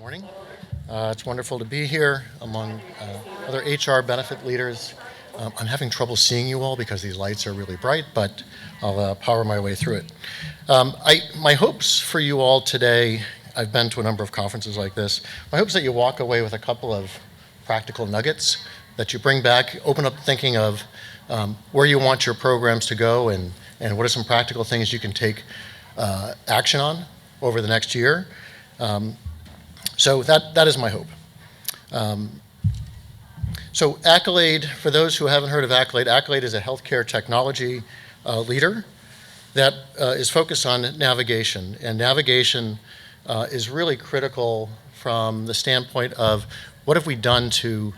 Morning. It's wonderful to be here among other HR benefit leaders. I'm having trouble seeing you all because these lights are really bright, but I'll power my way through it. My hopes for you all today, I've been to a number of conferences like this, my hopes that you walk away with a couple of practical nuggets that you bring back, open up thinking of where you want your programs to go and what are some practical things you can take action on over the next year. So that is my hope. So Accolade, for those who haven't heard of Accolade, Accolade is a healthcare technology leader that is focused on navigation. And navigation is really critical from the standpoint of what have we done to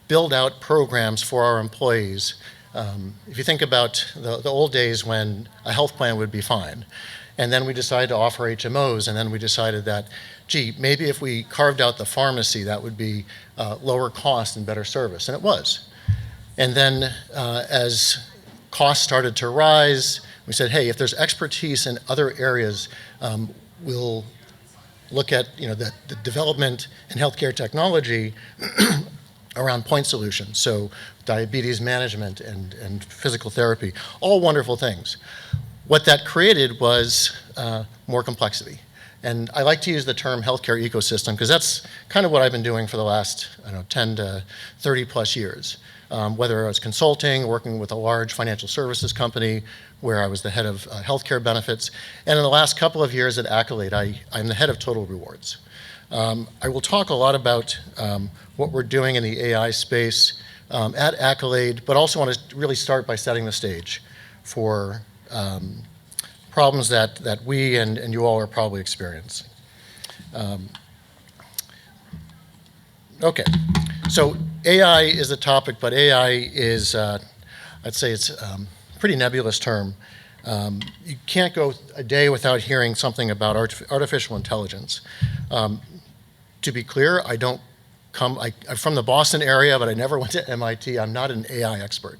build out programs for our employees. If you think about the old days when a health plan would be fine, and then we decided to offer HMOs, and then we decided that, gee, maybe if we carved out the pharmacy, that would be lower cost and better service, and it was. And then as costs started to rise, we said, hey, if there's expertise in other areas, we'll look at the development in healthcare technology around point solutions, so diabetes management and physical therapy, all wonderful things. What that created was more complexity. And I like to use the term healthcare ecosystem because that's kind of what I've been doing for the last 10 to 30 plus years. Whether I was consulting, working with a large financial services company where I was the head of healthcare benefits, and in the last couple of years at Accolade, I'm the head of total rewards. I will talk a lot about what we're doing in the AI space at Accolade, but also want to really start by setting the stage for problems that we and you all are probably experiencing. Okay, so AI is a topic, but AI is, I'd say it's a pretty nebulous term. You can't go a day without hearing something about artificial intelligence. To be clear, I'm from the Boston area, but I never went to MIT. I'm not an AI expert.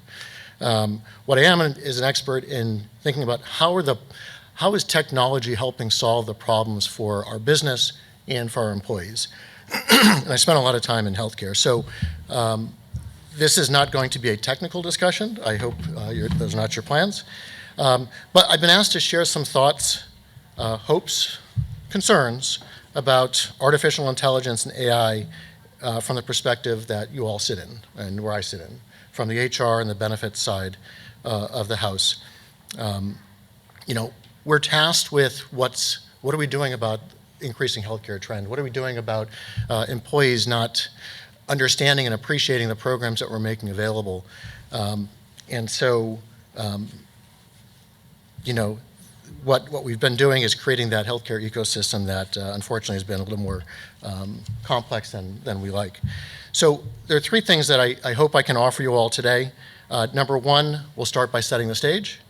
What I am is an expert in thinking about how is technology helping solve the problems for our business and for our employees. And I spent a lot of time in healthcare. So this is not going to be a technical discussion. I hope those are not your plans. But I've been asked to share some thoughts, hopes, concerns about artificial intelligence and AI from the perspective that you all sit in and where I sit in, from the HR and the benefits side of the house. We're tasked with what are we doing about increasing healthcare trend? What are we doing about employees not understanding and appreciating the programs that we're making available? And so, what we've been doing is creating that healthcare ecosystem that unfortunately has been a little more complex than we like. So there are three things that I hope I can offer you all today. Number one, we'll start by setting the stage.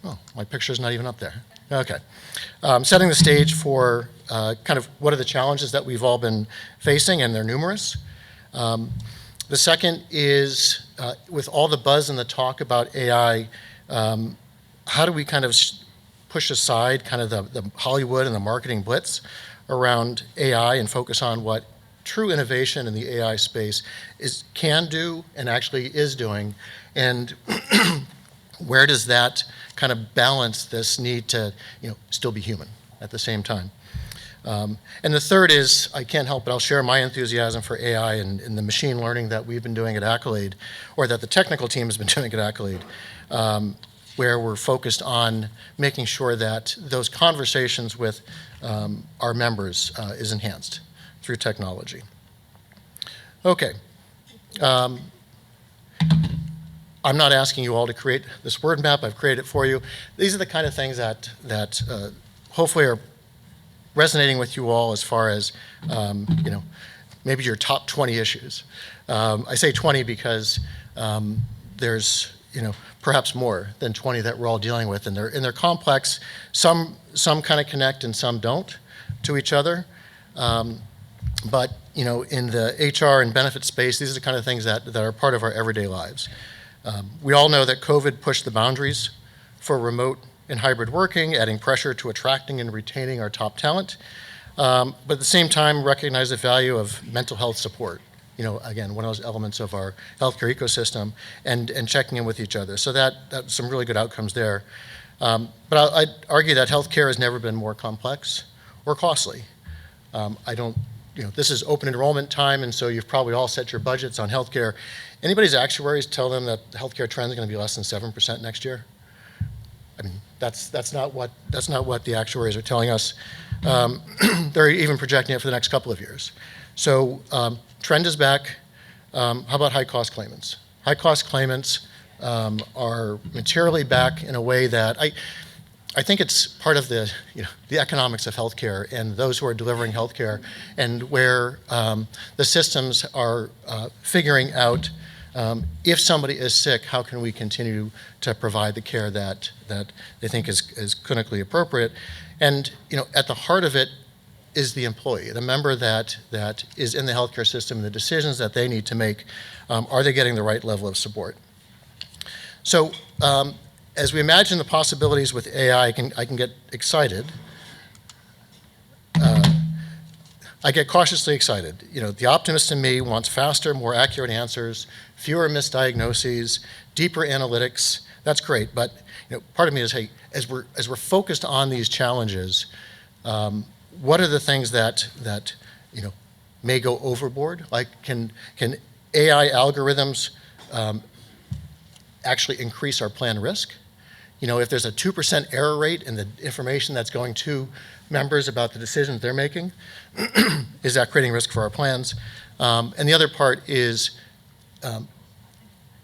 Oh, my picture's not even up there. Okay. Setting the stage for kind of what are the challenges that we've all been facing, and they're numerous. The second is, with all the buzz and the talk about AI, how do we kind of push aside kind of the Hollywood and the marketing blitz around AI and focus on what true innovation in the AI space can do and actually is doing, and where does that kind of balance this need to still be human at the same time? And the third is, I can't help but I'll share my enthusiasm for AI and the machine learning that we've been doing at Accolade, or that the technical team has been doing at Accolade, where we're focused on making sure that those conversations with our members is enhanced through technology. Okay. I'm not asking you all to create this word map. I've created it for you. These are the kind of things that hopefully are resonating with you all as far as maybe your top 20 issues. I say 20 because there's perhaps more than 20 that we're all dealing with, and they're complex. Some kind of connect and some don't to each other. But in the HR and benefit space, these are the kind of things that are part of our everyday lives. We all know that COVID pushed the boundaries for remote and hybrid working, adding pressure to attracting and retaining our top talent. but at the same time recognize the value of mental health support. Again, one of those elements of our healthcare ecosystem, and checking in with each other. So that's some really good outcomes there. But I'd argue that healthcare has never been more complex or costly. This is open enrollment time, and so you've probably all set your budgets on healthcare. Anybody's actuaries tell them that healthcare trends are going to be less than 7% next year? I mean, that's not what the actuaries are telling us. They're even projecting it for the next couple of years. So trend is back. How about high-cost claimants? High-cost claimants are materially back in a way that I think it's part of the economics of healthcare and those who are delivering healthcare, and where the systems are figuring out if somebody is sick, how can we continue to provide the care that they think is clinically appropriate. And at the heart of it is the employee, the member that is in the healthcare system, the decisions that they need to make. Are they getting the right level of support? So as we imagine the possibilities with AI, I can get excited. I get cautiously excited. The optimist in me wants faster, more accurate answers, fewer misdiagnoses, deeper analytics. That's great, but part of me is, hey, as we're focused on these challenges, what are the things that may go overboard? Like, can AI algorithms actually increase our plan risk? If there's a 2% error rate in the information that's going to members about the decisions they're making, is that creating risk for our plans? And the other part is,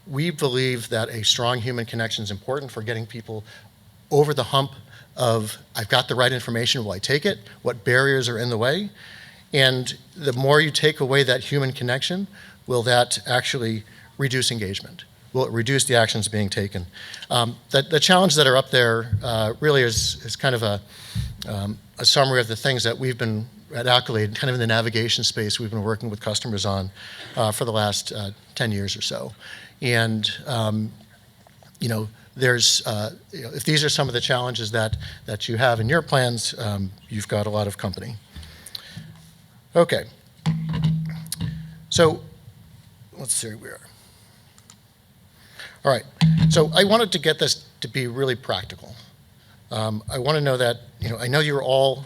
we believe that a strong human connection is important for getting people over the hump of, I've got the right information, will I take it? What barriers are in the way? And the more you take away that human connection, will that actually reduce engagement? Will it reduce the actions being taken? The challenges that are up there really is kind of a summary of the things that we've been at Accolade, kind of in the navigation space, we've been working with customers on for the last 10 years or so. And there's if these are some of the challenges that you have in your plans, you've got a lot of company. Okay. So let's see where we are. All right, so I wanted to get this to be really practical. I want to know that, I know you're all,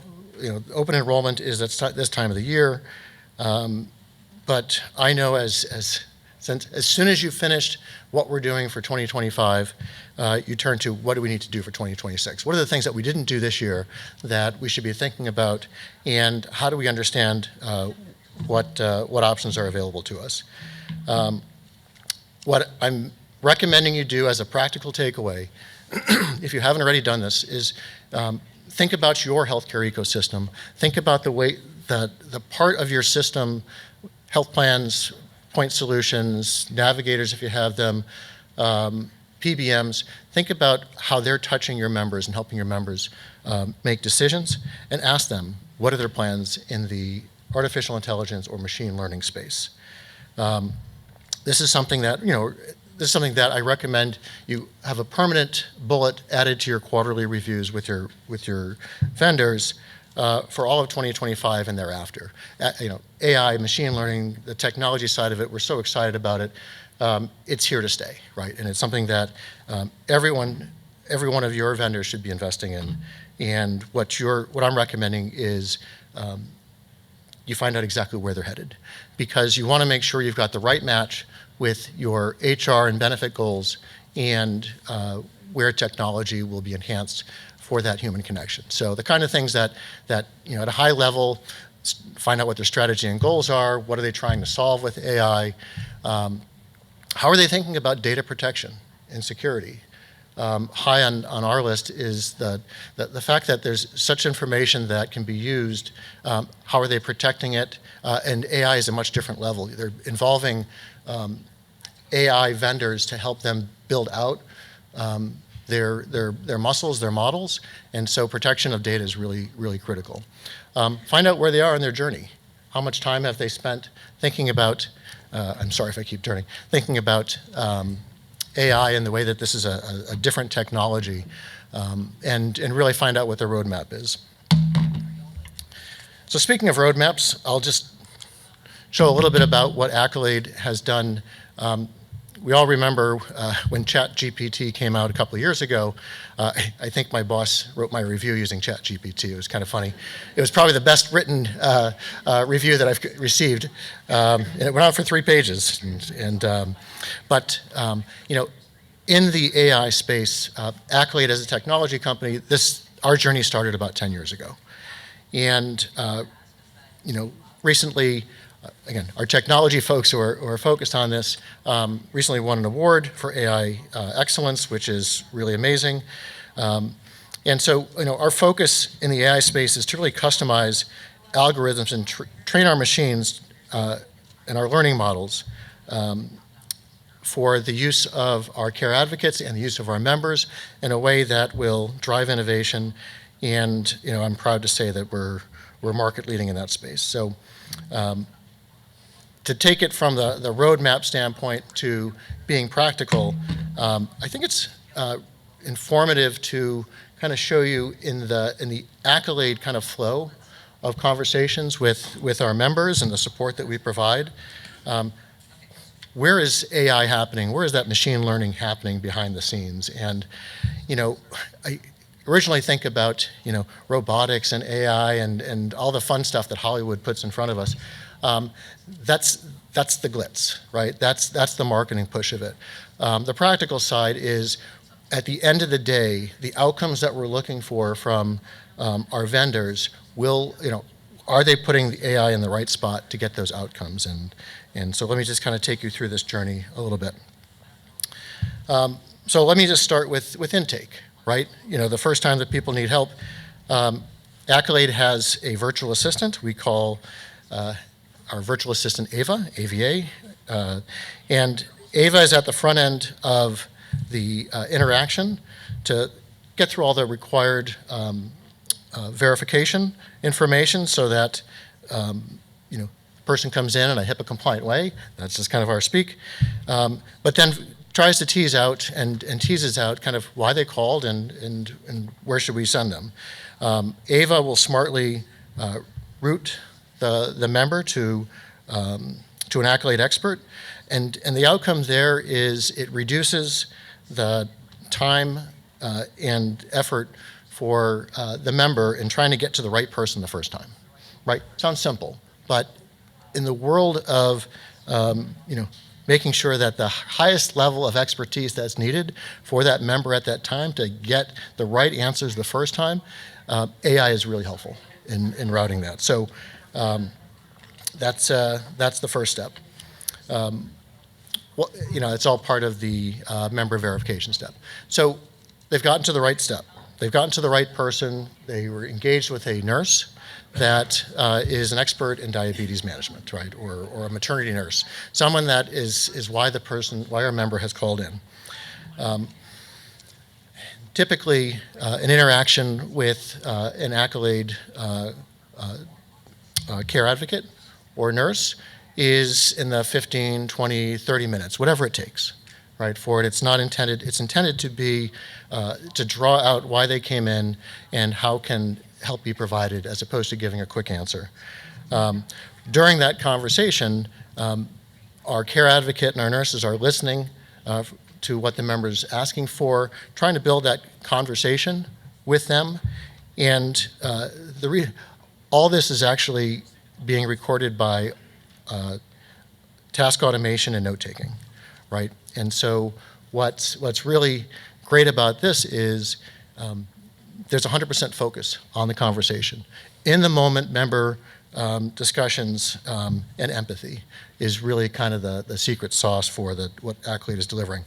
open enrollment is at this time of the year, but I know as soon as you finished what we're doing for 2025, you turn to what do we need to do for 2026? What are the things that we didn't do this year that we should be thinking about, and how do we understand what options are available to us? What I'm recommending you do as a practical takeaway, if you haven't already done this, is think about your healthcare ecosystem. Think about the way that the part of your system, health plans, point solutions, navigators if you have them, PBMs, think about how they're touching your members and helping your members make decisions, and ask them, what are their plans in the artificial intelligence or machine learning space? This is something that, I recommend you have a permanent bullet added to your quarterly reviews with your vendors for all of 2025 and thereafter. AI, machine learning, the technology side of it, we're so excited about it. It's here to stay, right? And it's something that every one of your vendors should be investing in. And what I'm recommending is you find out exactly where they're headed, because you want to make sure you've got the right match with your HR and benefit goals, and where technology will be enhanced for that human connection. So the kind of things that at a high level, find out what their strategy and goals are, what are they trying to solve with AI, how are they thinking about data protection and security? High on our list is the fact that there's such information that can be used. How are they protecting it? And AI is a much different level. They're involving AI vendors to help them build out their muscles, their models, and so protection of data is really, really critical. Find out where they are in their journey. How much time have they spent thinking about, I'm sorry if I keep turning, thinking about AI and the way that this is a different technology, and really find out what their roadmap is. So speaking of roadmaps, I'll just show a little bit about what Accolade has done. We all remember when ChatGPT came out a couple of years ago. I think my boss wrote my review using ChatGPT. It was kind of funny. It was probably the best written review that I've received, and it went out for 3 pages. But in the AI space, Accolade as a technology company, our journey started about 10 years ago, and recently. Again, our technology folks who are focused on this recently won an award for AI excellence, which is really amazing. And so, our focus in the AI space is to really customize algorithms and train our machines and our learning models for the use of our care advocates and the use of our members in a way that will drive innovation. And I'm proud to say that we're market leading in that space. So. To take it from the roadmap standpoint to being practical, I think it's informative to kind of show you in the Accolade kind of flow of conversations with our members and the support that we provide. Where is AI happening? Where is that machine learning happening behind the scenes? And I originally think about robotics and AI and all the fun stuff that Hollywood puts in front of us. That's the glitz, right? That's the marketing push of it. The practical side is, at the end of the day, the outcomes that we're looking for from our vendors are they putting the AI in the right spot to get those outcomes? And so let me just kind of take you through this journey a little bit. So let me just start with intake, right? The first time that people need help, Accolade has a virtual assistant we call our virtual assistant Ava, AVA, and Ava is at the front end of the interaction to get through all the required verification information so that the person comes in a HIPAA-compliant way. That's just kind of our speak, but then tries to tease out and teases out kind of why they called and where should we send them. Ava will smartly route the member to an Accolade expert, and the outcome there is it reduces the time and effort for the member in trying to get to the right person the first time. Right? Sounds simple, but in the world of making sure that the highest level of expertise that's needed for that member at that time to get the right answers the first time, AI is really helpful in routing that. So. That's the first step. It's all part of the member verification step. So they've gotten to the right step. They've gotten to the right person. They were engaged with a nurse that is an expert in diabetes management, right, or a maternity nurse, someone that is why our member has called in. Typically, an interaction with an Accolade care advocate or nurse is in the 15, 20, 30 minutes, whatever it takes, right, for it. It's intended to be, to draw out why they came in and how can help be provided, as opposed to giving a quick answer. During that conversation, our care advocate and our nurses are listening to what the member's asking for, trying to build that conversation with them, and all this is actually being recorded by task automation and note-taking, right? And so what's really great about this is there's 100% focus on the conversation. In the moment member discussions and empathy is really kind of the secret sauce for what Accolade is delivering.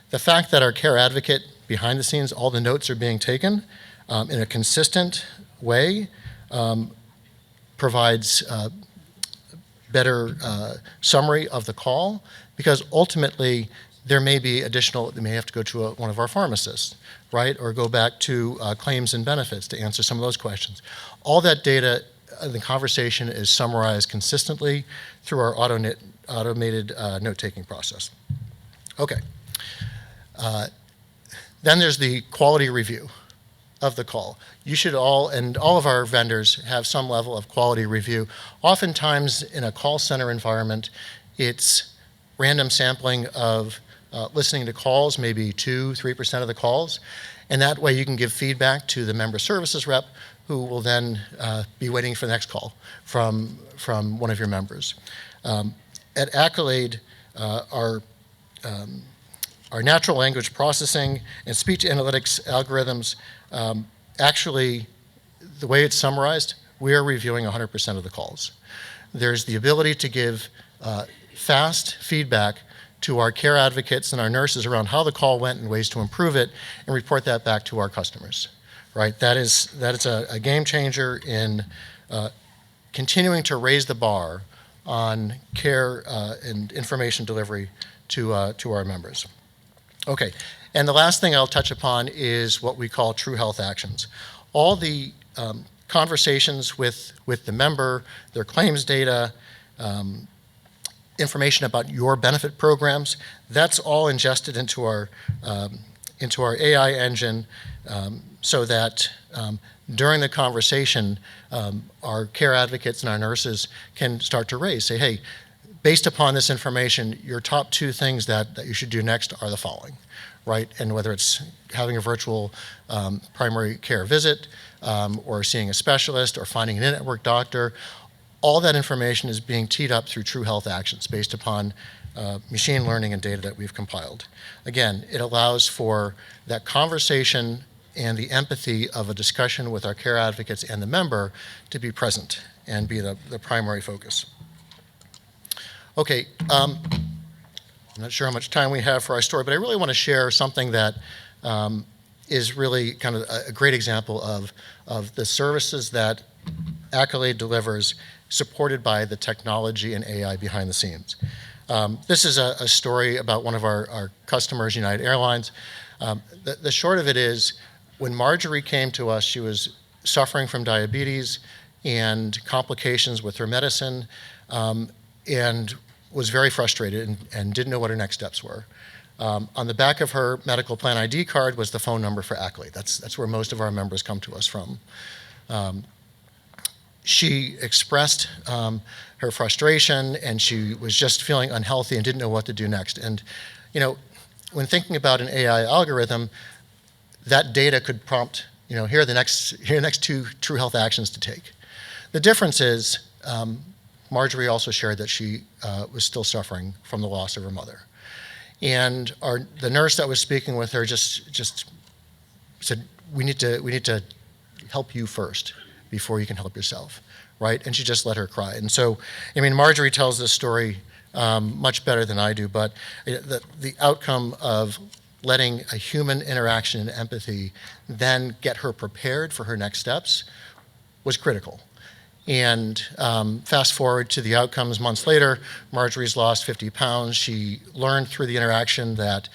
The fact that our care advocate behind the scenes, all the notes are being taken in a consistent way, provides better summary of the call, because ultimately there may be they may have to go to one of our pharmacists, right? Or go back to claims and benefits to answer some of those questions. All that data, the conversation is summarized consistently through our automated note-taking process. Okay. Then there's the quality review, of the call. You should all, and all of our vendors have some level of quality review. Oftentimes in a call center environment, it's random sampling of listening to calls, maybe 2-3% of the calls. And that way you can give feedback to the member services rep who will then be waiting for the next call from one of your members. At Accolade, our natural language processing and speech analytics algorithms, actually, the way it's summarized, we are reviewing 100% of the calls. There's the ability to give fast feedback to our care advocates and our nurses around how the call went and ways to improve it, and report that back to our customers, right? That is a game changer in continuing to raise the bar on care and information delivery to our members. Okay, and the last thing I'll touch upon is what we call true health actions. All the conversations with the member, their claims data, information about your benefit programs, that's all ingested into our AI engine, so that during the conversation, our care advocates and our nurses can start to say, hey, based upon this information, your top 2 things that you should do next are the following, right? And whether it's having a virtual primary care visit, or seeing a specialist, or finding an in-network doctor, all that information is being teed up through true health actions based upon machine learning and data that we've compiled. Again, it allows for that conversation and the empathy of a discussion with our care advocates and the member to be present and be the primary focus. Okay, I'm not sure how much time we have for our story, but I really want to share something that is really kind of a great example of the services that Accolade delivers, supported by the technology and AI behind the scenes. This is a story about one of our customers, United Airlines. The short of it is, when Marjorie came to us, she was suffering from diabetes and complications with her medicine, and was very frustrated and didn't know what her next steps were. On the back of her medical plan ID card was the phone number for Accolade. That's where most of our members come to us from. She expressed her frustration, and she was just feeling unhealthy and didn't know what to do next. And when thinking about an AI algorithm, that data could prompt, here are the next 2 true health actions to take. The difference is, Marjorie also shared that she was still suffering from the loss of her mother. And the nurse that was speaking with her just said, we need to help you first before you can help yourself, right? And she just let her cry. And so, Marjorie tells this story much better than I do, but the outcome of letting a human interaction and empathy then get her prepared for her next steps was critical. And fast forward to the outcomes months later, Marjorie's lost 50 pounds. She learned through the interaction that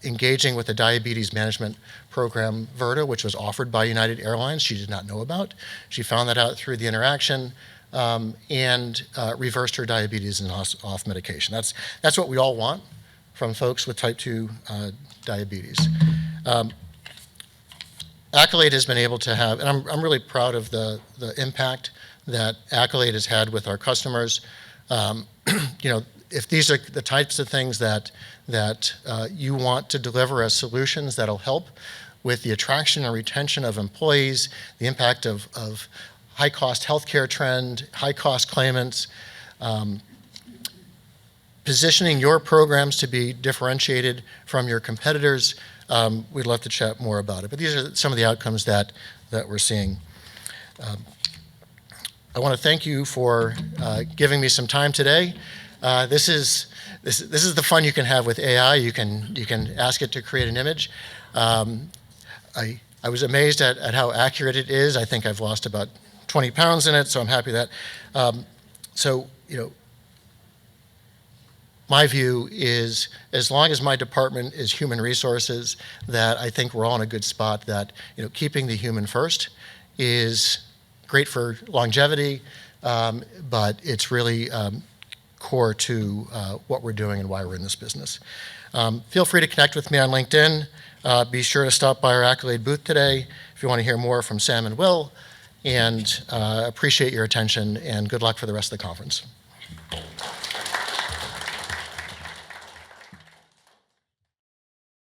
engaging with the diabetes management program, Virta, which was offered by United Airlines, she did not know about. She found that out through the interaction, and reversed her diabetes and off medication. That's what we all want from folks with type 2 diabetes. Accolade has been able to have, and I'm really proud of the impact that Accolade has had with our customers. If these are the types of things that you want to deliver as solutions that'll help with the attraction and retention of employees, the impact of high-cost healthcare trend, high-cost claimants, positioning your programs to be differentiated from your competitors, we'd love to chat more about it. But these are some of the outcomes that we're seeing. I want to thank you for giving me some time today. This is the fun you can have with AI. You can ask it to create an image. I was amazed at how accurate it is. I think I've lost about 20 pounds in it, so I'm happy that. My view is, as long as my department is human resources, that I think we're all in a good spot, that keeping the human first is great for longevity, but it's really core to what we're doing and why we're in this business. Feel free to connect with me on LinkedIn. Be sure to stop by our Accolade booth today if you want to hear more from Sam and Will, and appreciate your attention, and good luck for the rest of the conference.